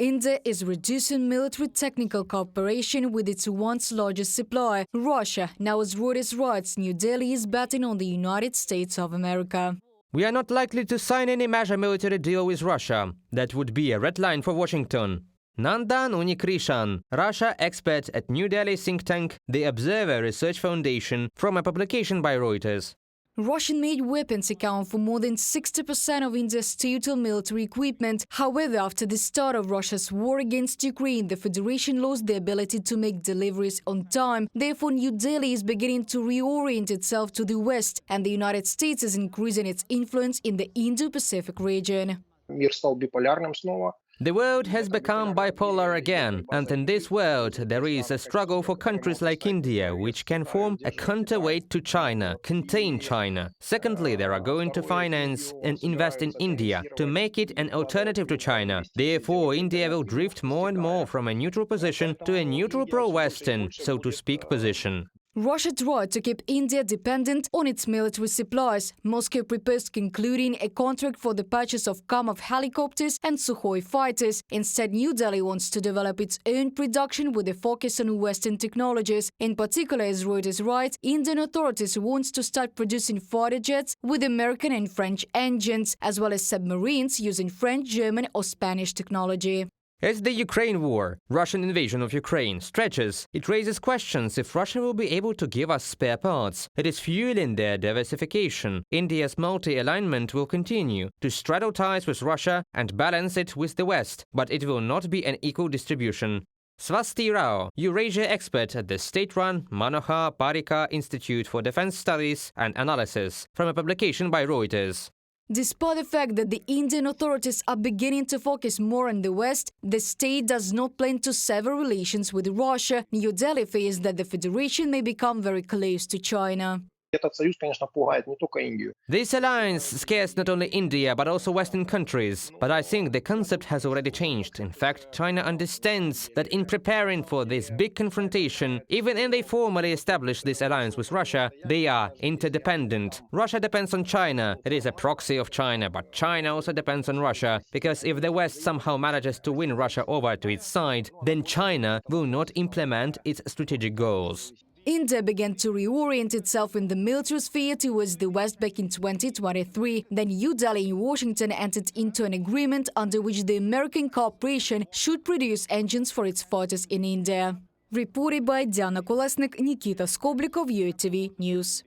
India is reducing military technical cooperation with its once largest supplier, Russia. Now, as Reuters writes, New Delhi is betting on the United States of America. We are not likely to sign any major military deal with Russia. That would be a red line for Washington. Nandan Unikrishan, Russia expert at New Delhi think tank The Observer Research Foundation, from a publication by Reuters. Russian-made weapons account for more than 60% of India's total military equipment. However, after the start of Russia's war against Ukraine, the Federation lost the ability to make deliveries on time. Therefore, New Delhi is beginning to reorient itself to the West, and the United States is increasing its influence in the Indo-Pacific region. Мир стал биполярным снова. The world has become bipolar again, and in this world there is a struggle for countries like India, which can form a counterweight to China, contain China. Secondly, they are going to finance and invest in India to make it an alternative to China. Therefore, India will drift more and more from a neutral position to a neutral pro-Western, so to speak, position. Russia tried to keep India dependent on its military supplies. Moscow proposed concluding a contract for the purchase of Kamov helicopters and Sukhoi fighters. Instead, New Delhi wants to develop its own production with a focus on Western technologies. In particular, as Reuters writes, Indian authorities want to start producing fighter jets with American and French engines, as well as submarines using French, German or Spanish technology. As the Ukraine war, Russian invasion of Ukraine, stretches, it raises questions if Russia will be able to give us spare parts. It is fueling their diversification. India's multi-alignment will continue to straddle ties with Russia and balance it with the West, but it will not be an equal distribution. Swasti Rao, Eurasia expert at the state-run Manohar Parrikar Institute for Defense Studies and Analysis, from a publication by Reuters. Despite the fact that the Indian authorities are beginning to focus more on the West, the state does not plan to sever relations with Russia. New Delhi fears that the Federation may become very close to China. Этот союз, конечно, пугает не только Индию. This alliance scares not only India but also Western countries. But I think the concept has already changed. In fact, China understands that in preparing for this big confrontation, even if they formally establish this alliance with Russia, they are interdependent. Russia depends on China. It is a proxy of China, but China also depends on Russia, because if the West somehow manages to win Russia over to its side, then China will not implement its strategic goals. India began to reorient itself in the military sphere towards the West back in 2023. Then New Delhi and Washington entered into an agreement under which the American corporation should produce engines for its fighters in India. Reported by Diana Kolesnik, Nikita Skoblikov, UATV News.